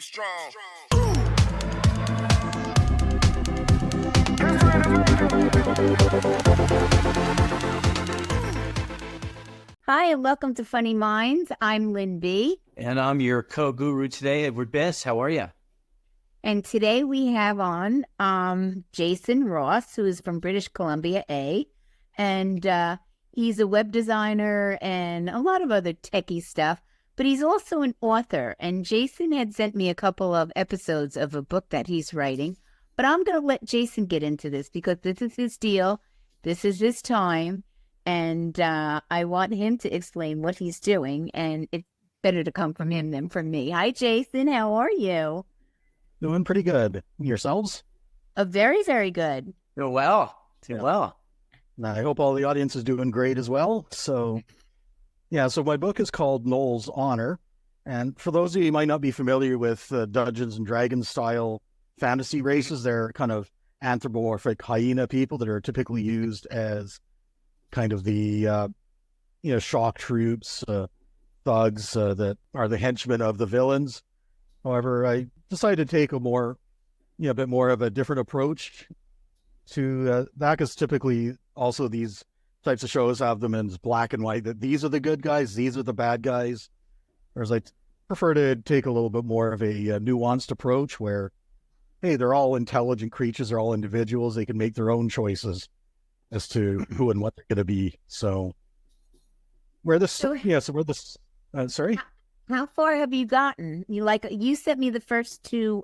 strong. Hi, and welcome to Funny Minds. I'm Lynn B. And I'm your co-guru today, Edward Bess. How are you? And today we have on Jason Ross, who is from British Columbia, and he's a web designer and a lot of other techie stuff, but he's also an author. And Jason had sent me a couple of episodes of a book that he's writing, but I'm going to let Jason get into this because this is his deal. This is his time. And I want him to explain what he's doing, and it's better to come from him than from me. Hi, Jason. How are you? Doing pretty good. Yourselves? Very, very good. Doing well. Doing well. Now, I hope all the audience is doing great as well. So my book is called Noel's Honor. And for those of you who might not be familiar with Dungeons and Dragons style fantasy races, they're kind of anthropomorphic hyena people that are typically used as kind of the, shock troops, thugs that are the henchmen of the villains. However, I decided to take a bit more of a different approach to that, because typically also these types of shows have them in black and white, that these are the good guys, these are the bad guys. Whereas I prefer to take a little bit more of a nuanced approach where, hey, they're all intelligent creatures, they're all individuals, they can make their own choices as to who and what they're going to be. So sorry? How far have you gotten? You sent me the first two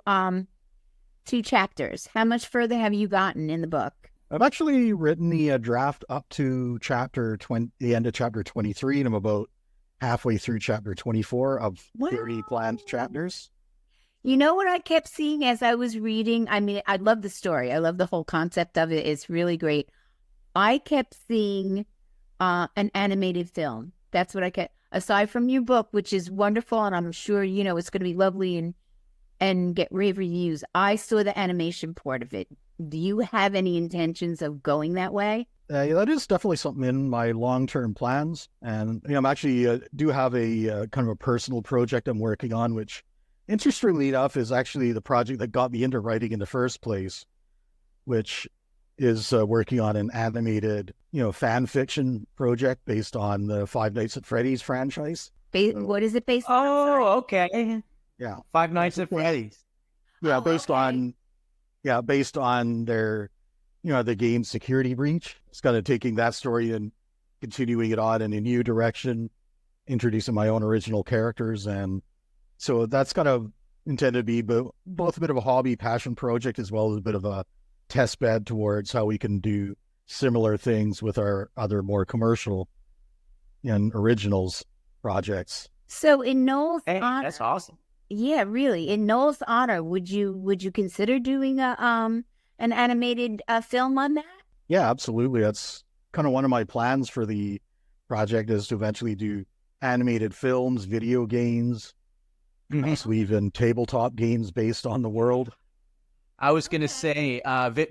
chapters. How much further have you gotten in the book? I've actually written the draft up to the end of chapter 23, and I'm about halfway through chapter 24 of 30 planned chapters. You know what I kept seeing as I was reading? I mean, I love the story. I love the whole concept of it. It's really great. I kept seeing an animated film. That's what I kept. Aside from your book, which is wonderful, and I'm sure, it's going to be lovely and get rave reviews, I saw the animation part of it. Do you have any intentions of going that way? That is definitely something in my long-term plans. And I'm actually do have a kind of a personal project I'm working on, which, interestingly enough, is actually the project that got me into writing in the first place, which is working on an animated, fan fiction project based on the Five Nights at Freddy's franchise. What is it based on? Oh, okay. Yeah. Five Nights at Freddy's. Yeah, based on their, the game Security Breach. It's kind of taking that story and continuing it on in a new direction, introducing my own original characters. And so that's kind of intended to be both a bit of a hobby passion project as well as a bit of a test bed towards how we can do similar things with our other more commercial and originals projects. So in Noel's honor, that's awesome. Yeah, really. In Noel's honor, would you consider doing an animated film on that? Yeah, absolutely. That's kind of one of my plans for the project, is to eventually do animated films, video games, possibly even tabletop games based on the world. I was going to say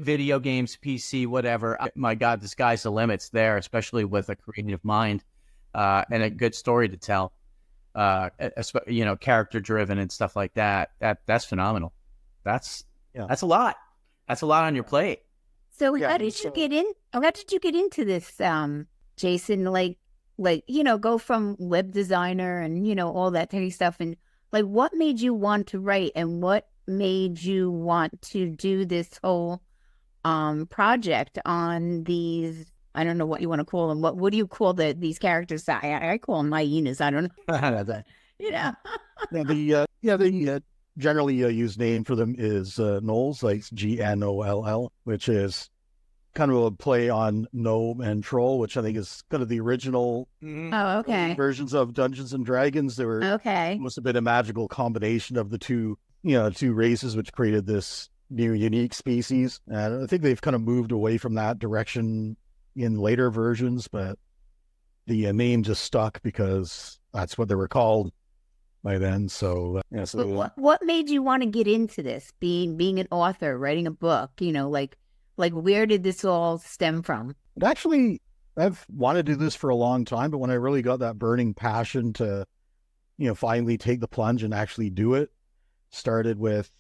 video games, PC, whatever. My God, the sky's the limits there, especially with a creative mind and a good story to tell. Character driven and stuff like that. That's phenomenal. That's a lot. That's a lot on your plate. So how did you get in? How did you get into this, Jason? Go from web designer and all that kind of stuff, and what made you want to write, and what made you want to do this whole project on these? I don't know what you want to call them. What do you call these characters? I call them hyenas. I don't know. The generally used name for them is gnolls, like Gnoll, which is kind of a play on gnome and troll, which I think is kind of the original versions of Dungeons and Dragons. They were must have been a magical combination of the two races, which created this new unique species. And I think they've kind of moved away from that direction in later versions, but the name just stuck because that's what they were called by then. So, what made you want to get into this? Being an author, writing a book, where did this all stem from? Actually, I've wanted to do this for a long time, but when I really got that burning passion to, finally take the plunge and actually do it, started with,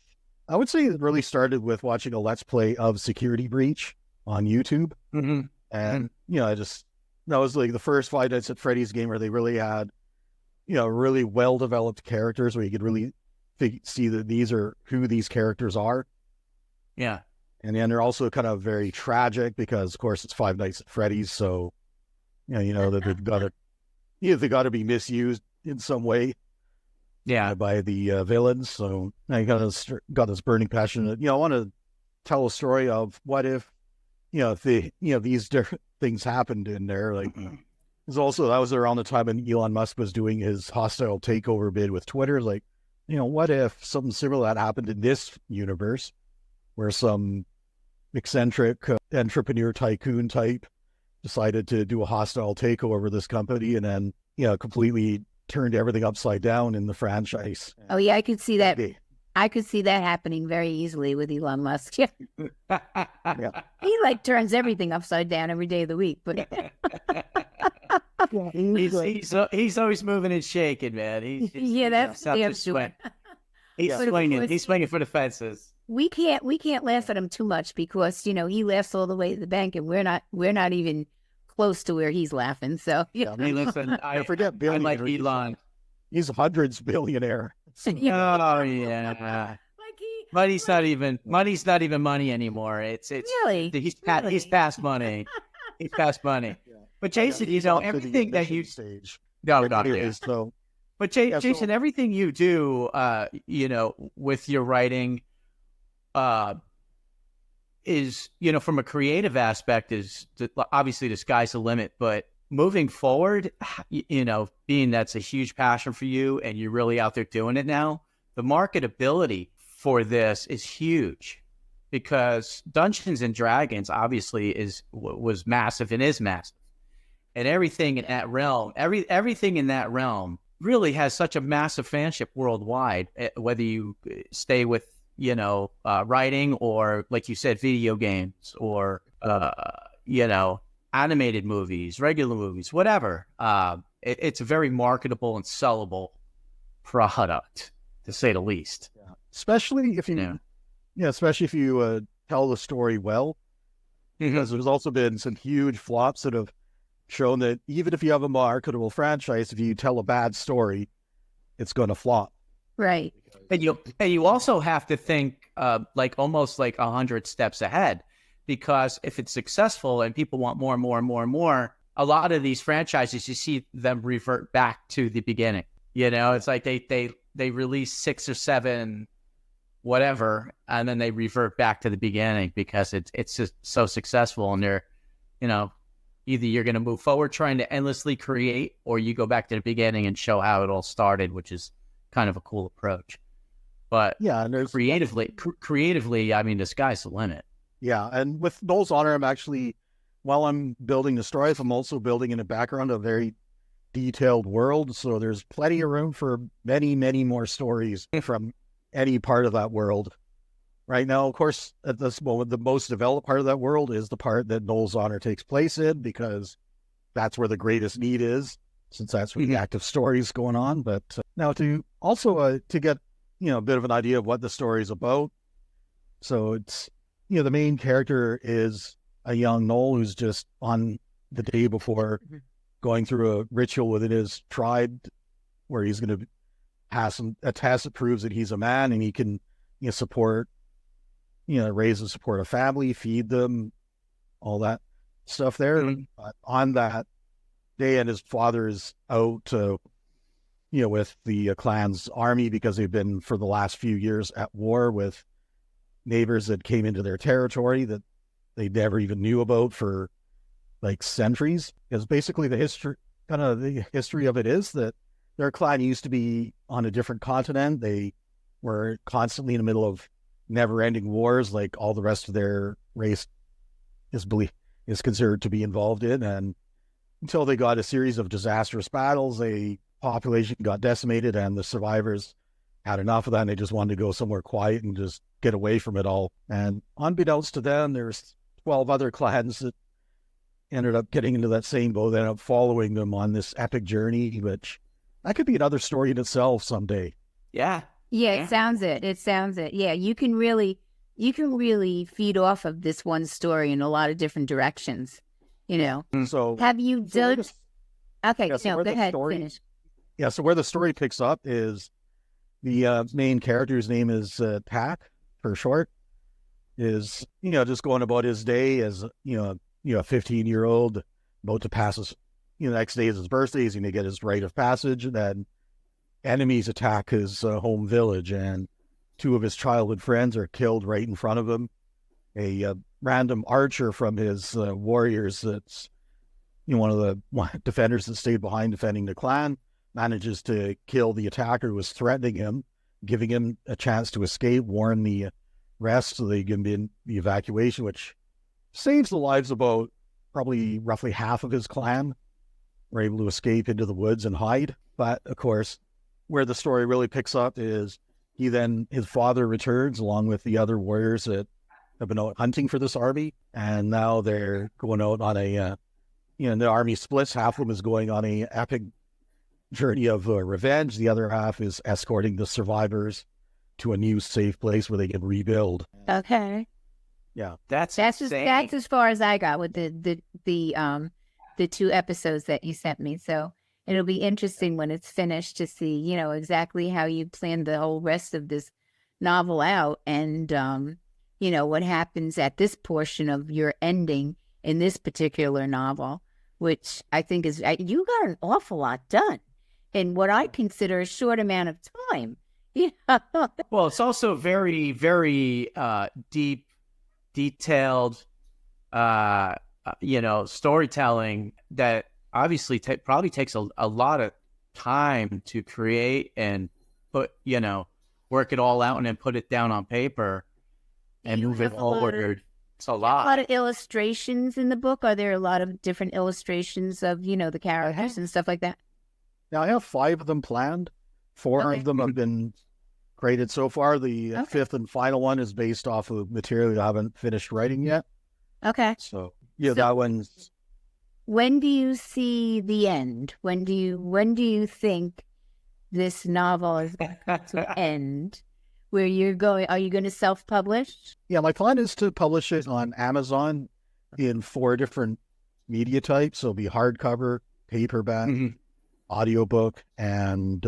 I would say it really started with watching a Let's Play of Security Breach on YouTube. Mm-hmm. And, that was like the first Five Nights at Freddy's game where they really had, really well-developed characters where you could really see that these are who these characters are. Yeah. And then they're also kind of very tragic because, of course, it's Five Nights at Freddy's. So, that they got to be misused in some way. Yeah. By the villains. So I got this burning passion. I want to tell a story of what if, these different things happened in there. Like, that was around the time when Elon Musk was doing his hostile takeover bid with Twitter. Like, what if something similar that happened in this universe where some eccentric entrepreneur tycoon type decided to do a hostile takeover of this company and then, completely turned everything upside down in the franchise. Oh yeah, I could see that. I could see that happening very easily with Elon Musk. Yeah. Yeah. He turns everything upside down every day of the week. But he's always moving and shaking, man. That's damn sure. He's swinging. He's swinging for the fences. We can't laugh at him too much because he laughs all the way to the bank, and we're not even close to where he's laughing. So hey, listen, I forget billionaire. I like Elon. He's hundreds billionaire. Oh yeah. Money's not even money anymore. It's really he's past money. He's past money. Yeah. But Jason, everything that you stage. No, so. But Jason, everything you do, with your writing, is from a creative aspect obviously the sky's the limit. But moving forward, being that's a huge passion for you and you're really out there doing it now, the marketability for this is huge because Dungeons and Dragons obviously was massive and is massive, and everything in that realm, everything in that realm really has such a massive fanship worldwide. Whether you stay with writing or, like you said, video games or animated movies, regular movies, whatever. It's a very marketable and sellable product, to say the least. Yeah. Especially if you tell the story well, because there's also been some huge flops that have shown that even if you have a marketable franchise, if you tell a bad story, it's going to flop. Right. And you also have to think almost 100 steps ahead. Because if it's successful and people want more and more and more and more, a lot of these franchises, you see them revert back to the beginning. It's like they release 6 or 7, whatever, and then they revert back to the beginning because it's just so successful. And they're, either you're going to move forward trying to endlessly create, or you go back to the beginning and show how it all started, which is kind of a cool approach. But yeah, and creatively, I mean, the sky's the limit. Yeah, and with Noel's Honor, while I'm building the stories, I'm also building in the background a very detailed world. So there's plenty of room for many, many more stories from any part of that world. Right now, of course, at this moment, the most developed part of that world is the part that Noel's Honor takes place in, because that's where the greatest need is, since that's where the active story is going on. But now to get, a bit of an idea of what the story is about. So it's, the main character is a young Noel who's just on the day before going through a ritual within his tribe where he's going to pass a test that proves that he's a man and he can, support, raise and support a family, feed them, all that stuff there. But on that day, and his father is out, with the clan's army because they've been for the last few years at war with neighbors that came into their territory that they never even knew about for centuries. Because basically the history of it is that their clan used to be on a different continent. They were constantly in the middle of never-ending wars, like all the rest of their race is considered to be involved in. And until they got a series of disastrous battles, the population got decimated and the survivors had enough of that, and they just wanted to go somewhere quiet and just get away from it all. And unbeknownst to them, there's 12 other clans that ended up getting into that same boat, ended up following them on this epic journey, which that could be another story in itself someday. Yeah. Yeah, it sounds it. It sounds it. Yeah, you can really feed off of this one story in a lot of different directions. You know, So, have you so where done? the, Okay, yeah, so no, where go the ahead, story, finish. yeah, so where the story picks up is the main character's name is Tack for short. Is just going about his day as a 15-year-old about to pass his the next day is his birthday. He's going to get his rite of passage, and then enemies attack his home village, and two of his childhood friends are killed right in front of him. A random archer from his warriors, that's one of the defenders that stayed behind defending the clan, manages to kill the attacker who was threatening him, giving him a chance to escape, warn the rest so they can be the evacuation, which saves the lives about probably roughly half of his clan. Were able to escape into the woods and hide. But of course, where the story really picks up is his father returns along with the other warriors that have been out hunting for this army, and now they're going out on a the army splits. Half of them is going on a epic journey of revenge. The other half is escorting the survivors to a new safe place where they can rebuild. Okay, Yeah, That's that's insane. as far as I got with the two episodes that you sent me. So it'll be interesting when it's finished to see, exactly how you planned the whole rest of this novel out, and what happens at this portion of your ending in this particular novel, which I think is you got an awful lot done in what I consider a short amount of time. Yeah. Well, it's also very, very deep, detailed, storytelling that obviously probably takes a lot of time to create and put, work it all out and then put it down on paper and move it forward. It's a A lot. lot of illustrations in the book. Are there a lot of different illustrations of, the characters and stuff like that? now I have 5 of them planned. 4 Okay. of them have been created so far. The Okay. 5th and final one is based off of material I haven't finished writing yet. Okay. So yeah, So- that one's When do you see the end? When do you think this novel is going to end? Where you're going? Are you going to self-publish? my plan is to publish it on Amazon in 4 different media types. So it'll be hardcover, paperback, Mhm. audiobook, and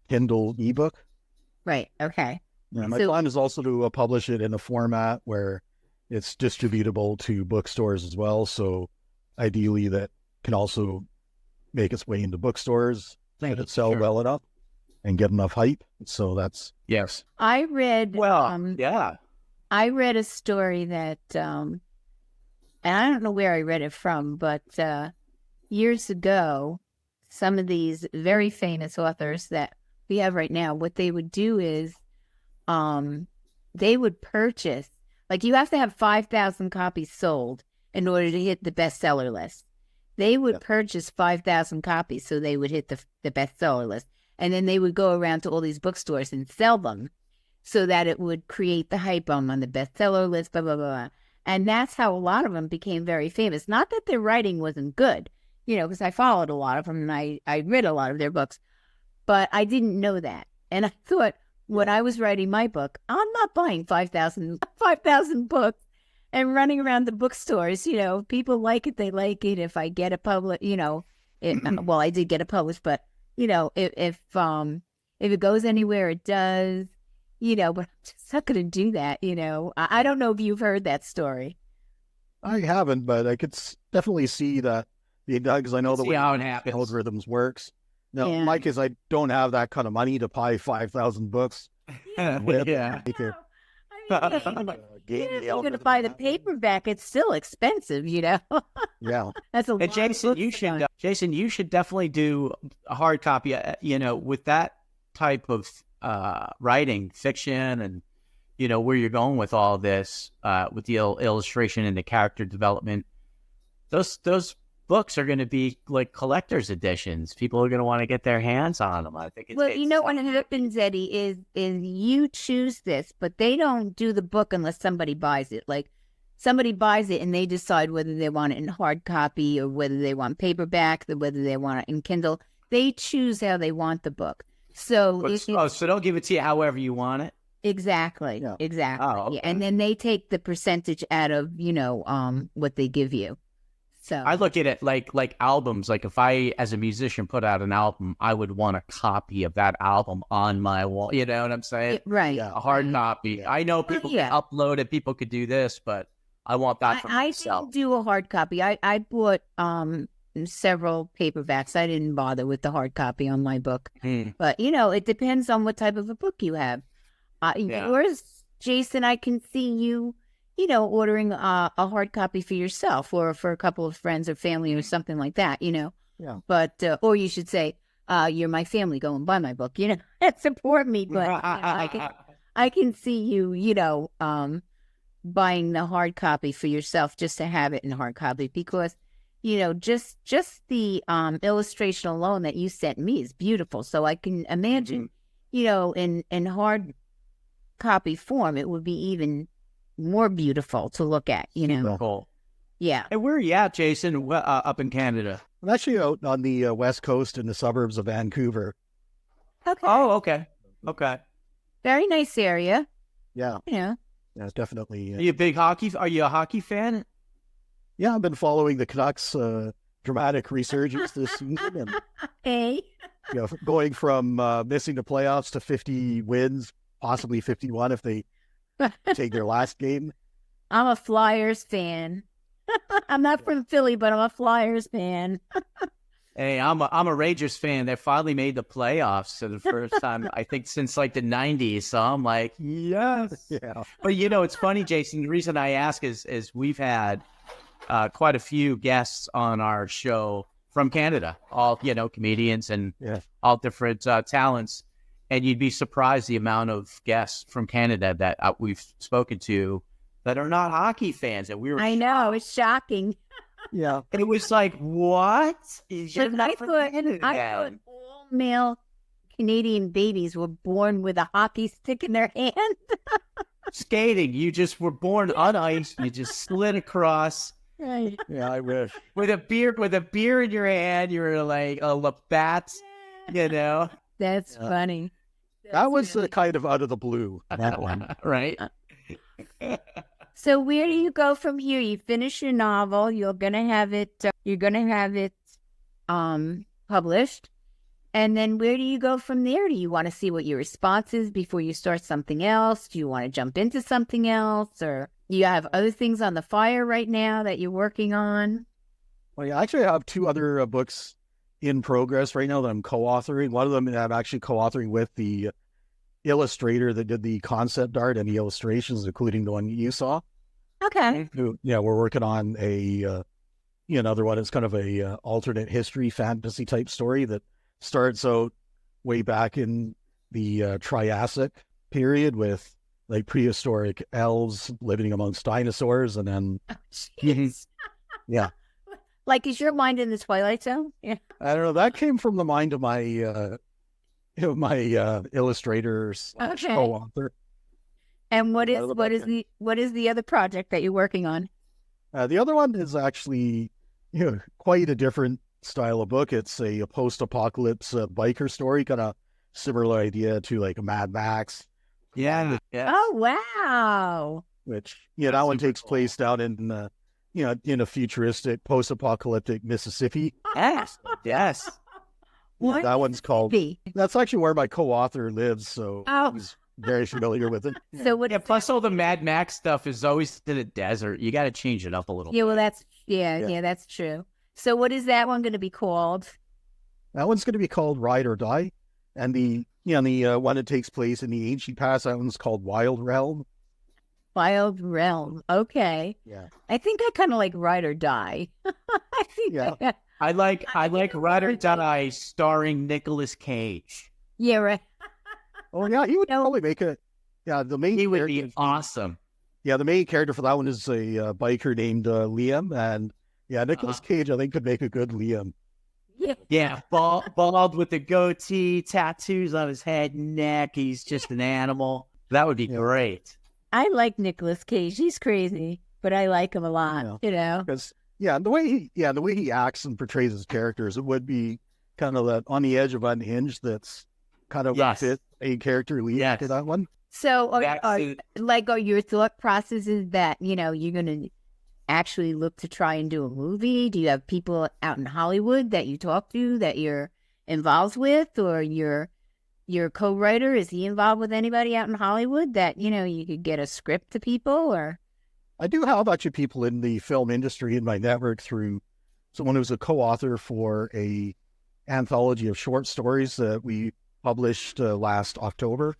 Kindle ebook. Right. Okay. Yeah, my So- plan is also to publish it in a format where it's distributable to bookstores as well. So ideally, that can also make its way into bookstores, let it sell Sure. well enough, and get enough hype. So that's Yes. I read. Yeah. I read a story that, and I don't know where I read it from, but years ago, some of these very famous authors that we have right now, what they would do is they would purchase, like you have to have 5,000 copies sold in order to hit the bestseller list. They would Yeah. purchase 5,000 copies so they would hit the bestseller list. And then they would go around to all these bookstores and sell them so that it would create the hype on the bestseller list, blah, blah, blah. And that's how a lot of them became very famous. Not that their writing wasn't good, because I followed a lot of them and I read a lot of their books, but I didn't know that. And I thought when I was writing my book, I'm not buying 5,000 books and running around the bookstores. People like it, they like it. If I get a well, I did get it published, but if it goes anywhere, it does. But I'm just not going to do that. I don't know if you've heard that story. I haven't, but I could definitely see that because I know the See way how it happens. algorithms works. Now, Yeah. my case, I don't have that kind of money to buy 5,000 books. Yeah. Make it, If you're going to buy the paperback, it's still expensive. Yeah. That's a lot. And of Jason, books you to should buy. definitely do a hard copy. With that type of writing, fiction, and where you're going with all this, with the illustration and the character development. Those books are going to be like collector's editions. People are going to want to get their hands on them. I think it's Well, what happens, Eddie, is you choose this, but they don't do the book unless somebody buys it. Like somebody buys it and they decide whether they want it in hard copy or whether they want paperback, whether they want it in Kindle. They choose how they want the book. So So don't give it to you however you want it. exactly, Yeah. exactly. Oh, okay. Yeah. And then they take the percentage out of, what they give you. So I look at it like albums. Like if I, as a musician, put out an album, I would want a copy of that album on my wall. You know what I'm saying? right. Yeah. A hard copy. Yeah. I know people Yeah. can upload it, people could do this, but I want that for I myself. didn't do a hard copy. I bought several paperbacks. I didn't bother with the hard copy on my book. But it depends on what type of a book you have. Yeah. Yours, Jason, I can see you, ordering a hard copy for yourself or for a couple of friends or family or something like that. Yeah. But or you should say, you're my family. Go and buy my book. Support me. But I can see you, buying the hard copy for yourself just to have it in hard copy because, just the illustration alone that you sent me is beautiful. So I can imagine, in hard copy form, it would be even more beautiful to look at, Cool. Yeah. And where are you at, Jason? Up in Canada? I'm actually out on the west coast in the suburbs of Vancouver. Okay. Oh, okay. Okay. Very nice area. Yeah. Yeah. Yeah, definitely. Are you a big hockey? Are you a hockey fan? Yeah, I've been following the Canucks' dramatic resurgence this season, and Hey. going from missing the playoffs to 50 wins, possibly 51 if they take their last game. I'm a Flyers fan. I'm not from Philly, but I'm a Flyers fan. Hey, I'm a Rangers fan. They finally made the playoffs for the first time, I think, since like the 90s. So I'm like, yes. Yeah. But it's funny, Jason. The reason I ask is we've had quite a few guests on our show from Canada, all comedians and all different talents. And you'd be surprised the amount of guests from Canada that we've spoken to that are not hockey fans. And we were I know, it's shocking. Yeah. And it was like, what? You're But not I from thought Canada. all male Canadian babies were born with a hockey stick in their hand. Skating, you just were born on ice. You just slid across Right. Yeah, I wish. with a beer in your hand. You were like a Labatt, That's funny. That was kind of out of the blue, that one. right? So where do you go from here? You finish your novel. You're gonna have it. Published, and then where do you go from there? Do you want to see what your response is before you start something else? Do you want to jump into something else, or you have other things on the fire right now that you're working on? Well, yeah, actually, I have two other books in progress right now that I'm co-authoring. One of them I'm actually co-authoring with the illustrator that did the concept art and the illustrations, including the one you saw. Okay. Yeah, we're working on another one. It's kind of a alternate history fantasy type story that starts out way back in the Triassic period with like prehistoric elves living amongst dinosaurs, and then Oh, jeez. yeah, Like, is your mind in the Twilight Zone? Yeah. I don't know. That came from the mind of my illustrator / Okay. co-author. And what I is don't know what about is what is the other project that you're working on? The other one is actually quite a different style of book. It's a post-apocalypse biker story, kind of similar idea to like a Mad Max, Yeah. Oh wow! which That's that one super takes cool. place down in in a futuristic post-apocalyptic Mississippi. Yes. Yes. What That one's called. be? That's actually where my co-author lives, so Oh. he's very familiar with it. So what? Yeah. Plus, all the Mad Max stuff is always in the desert. You got to change it up a little. Yeah, well, that's Yeah. yeah, that's true. So what is that one going to be called? That one's going to be called Ride or Die, and the one that takes place in the ancient past. That one's called Wild Realm. Wild Realm. Okay, Yeah. I think I kind of like Ride or Die. I think. Yeah. I like think Ride or it's like- Die starring Nicolas Cage. Yeah, right. Oh yeah, he would probably make it. Yeah, the main He would character- be awesome. Yeah, the main character for that one is a biker named Liam, and yeah, Nicolas Cage I think could make a good Liam. Yeah. Yeah, bald with the goatee, tattoos on his head and neck. He's just an animal. That would be Yeah. great. I like Nicolas Cage. He's crazy, but I like him a lot. Yeah. You know. Because the way he acts and portrays his characters, it would be kind of that on the edge of unhinged. That's kind of Yes. fit a character lead Yes. to that one. So, That's it. are your thought processes that, you're going to actually look to try and do a movie? Do you have people out in Hollywood that you talk to that you're involved with, or your co-writer, is he involved with anybody out in Hollywood that, you could get a script to people, or? I do have a bunch of people in the film industry in my network through someone who's a co-author for a anthology of short stories that we published last October.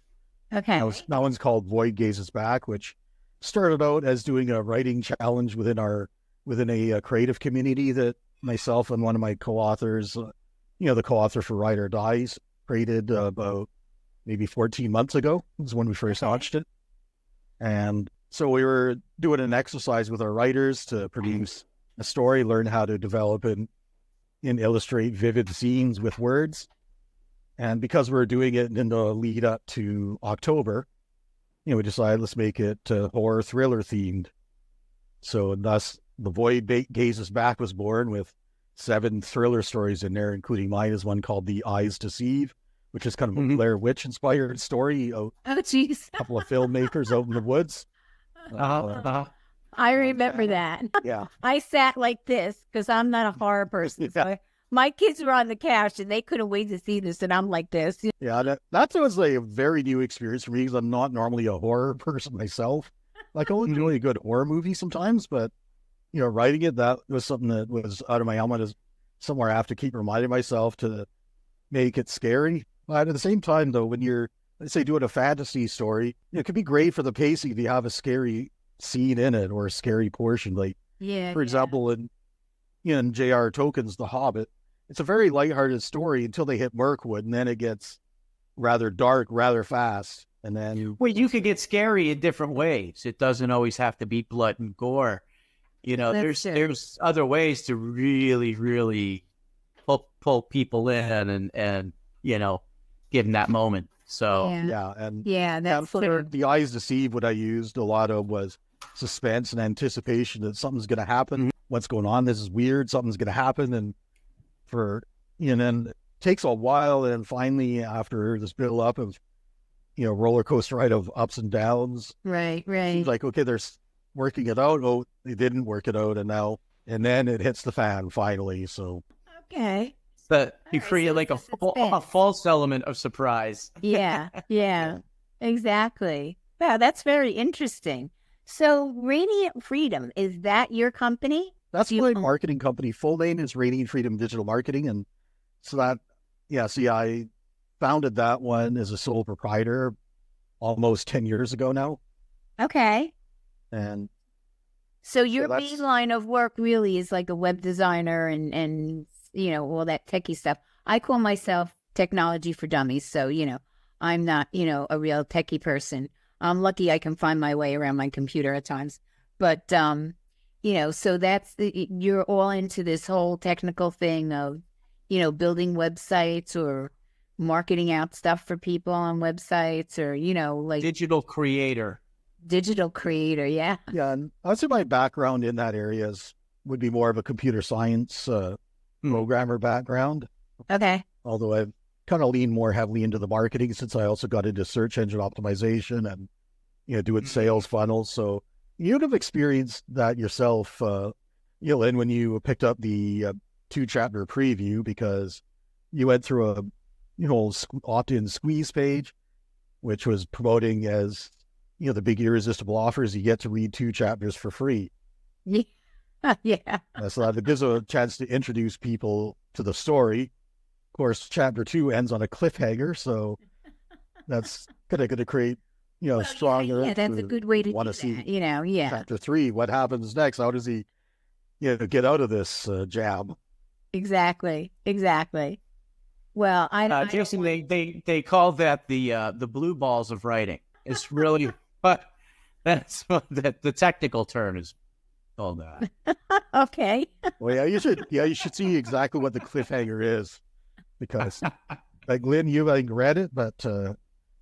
Okay. That one's called Void Gazes Back, which started out as doing a writing challenge within a creative community that myself and one of my co-authors, the co-author for Ride or Dies, created about maybe 14 months ago. It was when we first launched it. And so we were doing an exercise with our writers to produce a story, learn how to develop and illustrate vivid scenes with words. And because we're doing it in the lead up to October, we decided let's make it horror thriller themed. So thus the Void Gazes Back was born with 7 thriller stories in there, including mine is one called The Eyes Deceive, which is kind of a Blair Witch inspired story of jeez. a couple of filmmakers out in the woods. I remember that. Yeah. I sat like this because I'm not a horror person. So my kids were on the couch and they couldn't wait to see this, and I'm like this. Yeah, that was a very new experience for me because I'm not normally a horror person myself. Like, I'll enjoy a good horror movie sometimes, but, writing it, that was something that was out of my element. Somewhere I have to keep reminding myself to make it scary. But at the same time, though, when you're, let's say, doing a fantasy story, it could be great for the pacing if you have a scary scene in it or a scary portion. Like, for example, in J.R. Tolkien's The Hobbit, it's a very lighthearted story until they hit Mirkwood, and then it gets rather dark rather fast. And then you could get scary in different ways. It doesn't always have to be blood and gore. There's other ways to really, really pull people in and give them that moment. So that's for The Eyes Deceive, what I used a lot of was suspense and anticipation that something's going to happen. What's going on? This is weird. Something's going to happen, and then it takes a while, and finally after this build up of roller coaster ride of ups and downs, right, seems like, okay, they're working it out. Oh, they didn't work it out, and then it hits the fan finally. So okay, but you create like a false element of surprise. Yeah, exactly. Wow, that's very interesting. So Radiant Freedom, is that your company? That's my marketing company. Full name is Radiant Freedom Digital Marketing. And so I founded that one as a sole proprietor almost 10 years ago now. Okay. And so your main line of work really is like a web designer and all that techie stuff. I call myself technology for dummies. So, I'm not, a real techie person. I'm lucky I can find my way around my computer at times. But, so you're all into this whole technical thing of, building websites or marketing out stuff for people on websites, or, like digital creator, yeah. Yeah, and I'd say my background in that area would be more of a computer science programmer background. Okay. Although I've kind of leaned more heavily into the marketing since I also got into search engine optimization and doing sales funnels. So you'd have experienced that yourself, Lynn, when you picked up the 2-chapter preview, because you went through a opt-in squeeze page, which was promoting as the big irresistible offers. You get to read 2 chapters for free. Yeah. So that gives a chance to introduce people to the story. Of course, chapter 2 ends on a cliffhanger, so that's going to create stronger. Yeah, that's a good way to want to see that. Chapter 3, what happens next? How does he get out of this jam? Exactly. Well, Jason, they call that the blue balls of writing. It's really, but that's what the technical term is called that. Okay. Well, you should see exactly what the cliffhanger is, because like Lynn, you I think read it, but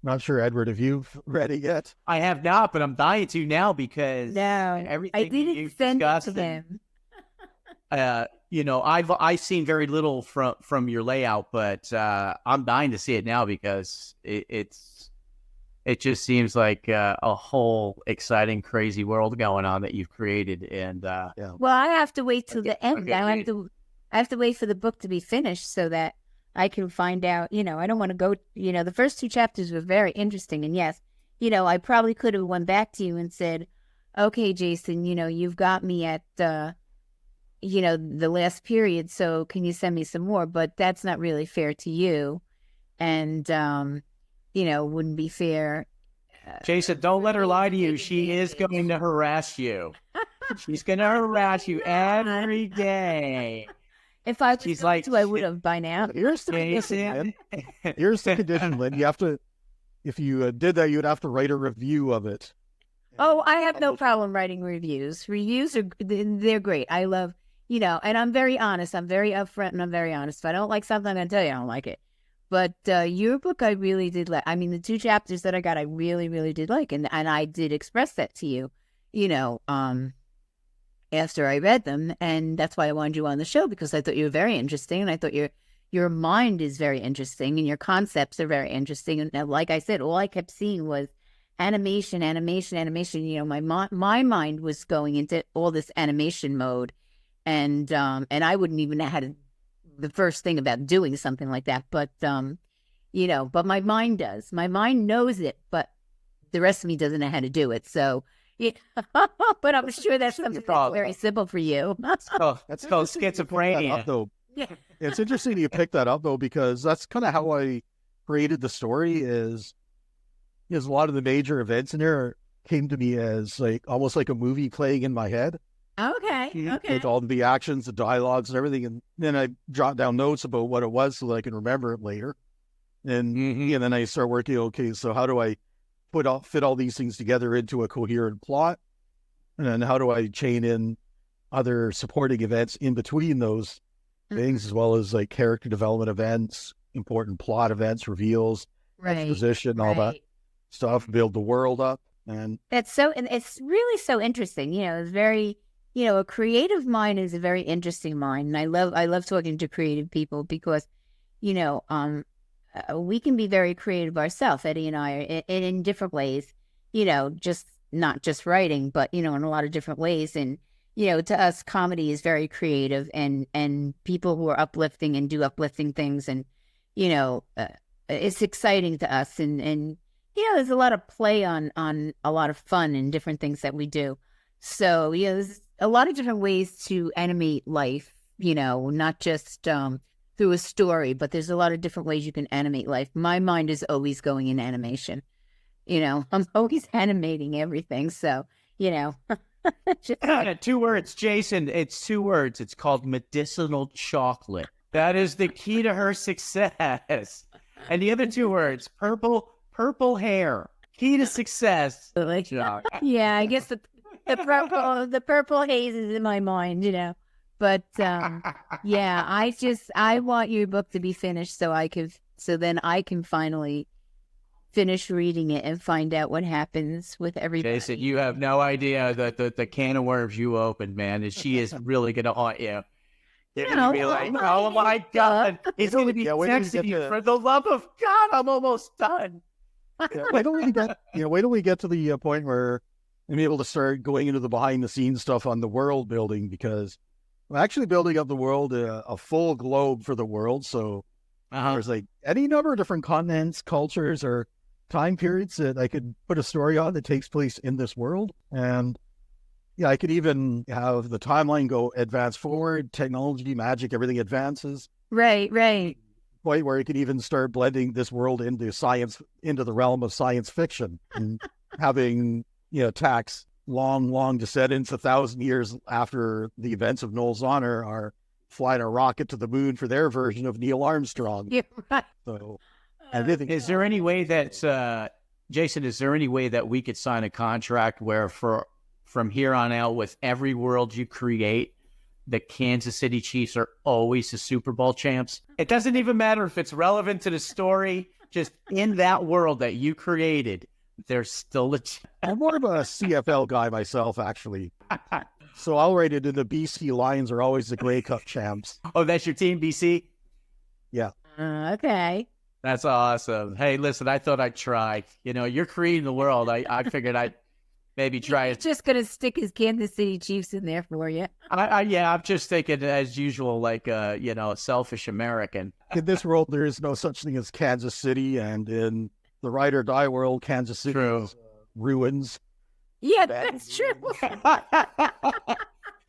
not sure, Edward, have you read it yet? I have not, but I'm dying to now because everything I didn't send it to them. I've seen very little from your layout, but I'm dying to see it now because it just seems like a whole exciting, crazy world going on that you've created. And Well, I have to wait till the end. Okay. I have to wait for the book to be finished so that I can find out. I don't want to go. The first 2 chapters were very interesting, and yes, I probably could have went back to you and said, "Okay, Jason, you've got me at the last period, so can you send me some more?" But that's not really fair to you, and wouldn't be fair. Jason, don't let her lie to you. She is going to harass you. She's going to harass you every day. If I was going to, I would have by now. Here's the condition, Lynn. Here's the condition, Lynn. You have to, if you did that, you'd have to write a review of it. Oh, I have no problem writing reviews. Reviews they're great. I love, and I'm very honest. I'm very upfront and I'm very honest. If I don't like something, I'm going to tell you I don't like it. But your book, I really did like. I mean, the 2 chapters that I got, I really, really did like. And I did express that to you, after I read them. And that's why I wanted you on the show, because I thought you were very interesting. And I thought your mind is very interesting and your concepts are very interesting. And like I said, all I kept seeing was animation. My mind was going into all this animation mode. And I wouldn't even have had the first thing about doing something like that. But, but my mind does. My mind knows it, but the rest of me doesn't know how to do it. So, yeah. But I'm sure that's something that's very simple for you. That's called schizophrenia. Though. Yeah. It's interesting you picked that up, though, because that's kind of how I created the story is a lot of the major events in there came to me as almost like a movie playing in my head. Okay. With all the actions, the dialogues and everything. And then I jot down notes about what it was so that I can remember it later. And, and then I start working, okay, so how do I fit all these things together into a coherent plot? And then how do I chain in other supporting events in between those things, as well as character development events, important plot events, reveals, exposition, all that stuff, build the world up. And it's really so interesting. It's very, a creative mind is a very interesting mind. And I love talking to creative people because, we can be very creative ourselves, Eddie and I, in different ways, just not just writing, but, in a lot of different ways. And, to us, comedy is very creative and people who are uplifting and do uplifting things. And, it's exciting to us. And there's a lot of play on a lot of fun and different things that we do. So, there's a lot of different ways to animate life, not just through a story, but there's a lot of different ways you can animate life. My mind is always going in animation. I'm always animating everything. So, just 2 words, Jason. It's 2 words. It's called medicinal chocolate. That is the key to her success. And the other 2 words, purple hair. Key to success. Yeah, I guess the purple haze is in my mind, But yeah, I want your book to be finished so then I can finally finish reading it and find out what happens with everybody. Jason, you have no idea the can of worms you opened, man. And she is really going to haunt you. You're going to be like, oh my God, he's going to be texting you. For the love of God, I'm almost done. Wait till we get to the point where I'm able to start going into the behind the scenes stuff on the world building, because I'm actually building up the world, a full globe for the world. So there's any number of different continents, cultures, or time periods that I could put a story on that takes place in this world. And I could even have the timeline go advance forward, technology, magic, everything advances. Right. Point where you could even start blending this world into science, into the realm of science fiction, and having, tax long descendants 1,000 years after the events of Noel's Honor are flying a rocket to the moon for their version of Neil Armstrong. Yeah, right. So, is there any way that, Jason, is there any way that we could sign a contract where from here on out, with every world you create, the Kansas City Chiefs are always the Super Bowl champs? It doesn't even matter if it's relevant to the story. Just in that world that you created, they're still I'm more of a CFL guy myself, actually. So I'll rate it in the BC Lions are always the Grey Cup champs. Oh, that's your team, BC? Yeah. Okay. That's awesome. Hey, listen, I thought I'd try. You know, you're creating the world. I figured I'd maybe try He's it. just going to stick his Kansas City Chiefs in there for you. Yeah, I'm just thinking as usual, like, a selfish American. In this world, there is no such thing as Kansas City, and in the ride or die world, Kansas City is, ruins. Yeah, that's true.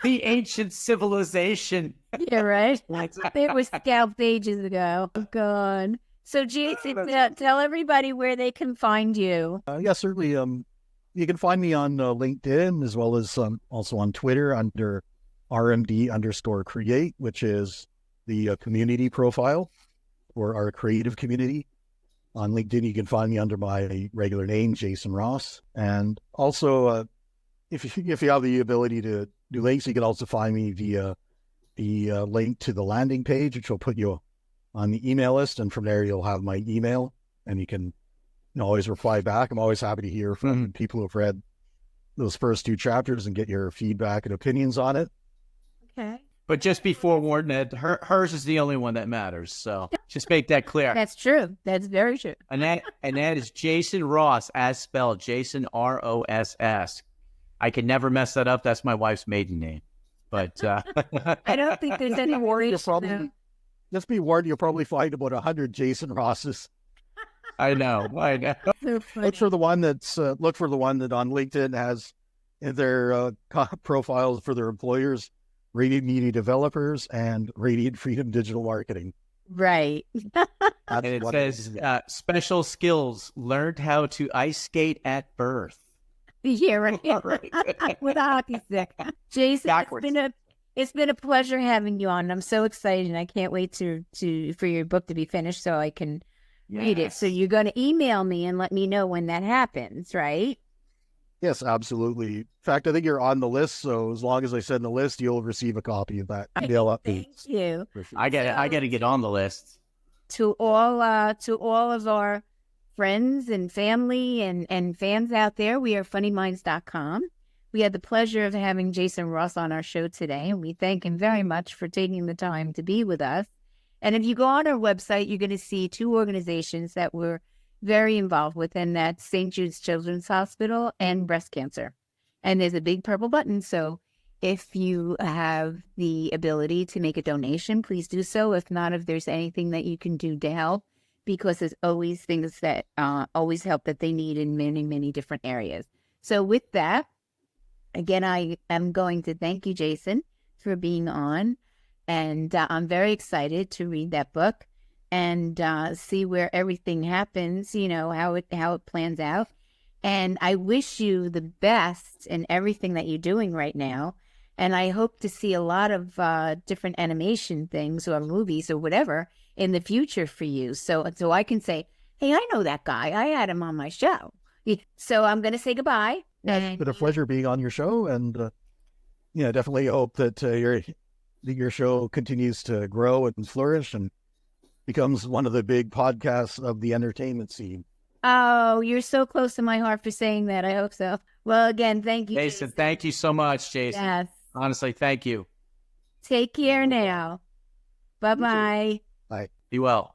The ancient civilization. Yeah, right. It was scalped ages ago. Oh, God. So, Jason, tell everybody where they can find you. Yeah, certainly. You can find me on LinkedIn as well as also on Twitter under RMD_create, which is the community profile for our creative community. On LinkedIn, you can find me under my regular name, Jason Ross. And also, if you have the ability to do links, you can also find me via the link to the landing page, which will put you on the email list. And from there, you'll have my email, and you can always reply back. I'm always happy to hear from people who have read those first 2 chapters and get your feedback and opinions on it. Okay. But just be forewarned that hers is the only one that matters. So just make that clear. That's true. That's very true. And that is Jason Ross, as spelled, Jason Ross. I can never mess that up. That's my wife's maiden name. But I don't think there's any worries. Just be warned, you'll probably find about 100 Jason Rosses. I know. So Look for the one that on LinkedIn has in their profiles for their employers, Radiant Media Developers and Radiant Freedom Digital Marketing. Right. And it says special skills, learned how to ice skate at birth. Yeah, right. With a hockey stick. Jason, it's been a pleasure having you on. I'm so excited. I can't wait for your book to be finished so I can read it. So you're going to email me and let me know when that happens, right? Yes, absolutely. In fact, I think you're on the list. So as long as I send the list, you'll receive a copy of that email update. Thank you. I got to get on the list. To all of our friends and family and fans out there, we are funnyminds.com. We had the pleasure of having Jason Ross on our show today, and we thank him very much for taking the time to be with us. And if you go on our website, you're going to see 2 organizations that we're very involved with, and that's St. Jude's Children's Hospital and breast cancer. And there's a big purple button. So if you have the ability to make a donation, please do so. If not, if there's anything that you can do to help, because there's always things that always help that they need in many, many different areas. So with that, again, I am going to thank you, Jason, for being on. And I'm very excited to read that book and see where everything happens, how it plans out. And I wish you the best in everything that you're doing right now. And I hope to see a lot of different animation things or movies or whatever in the future for you. So I can say, hey, I know that guy. I had him on my show. So I'm going to say goodbye. It's been a pleasure being on your show. And definitely hope that your show continues to grow and flourish and becomes one of the big podcasts of the entertainment scene. Oh, you're so close to my heart for saying that. I hope so. Well, again, thank you, Jason. Thank you so much, Jason. Yes. Honestly, thank you. Take care now. Bye-bye. Bye. Be well.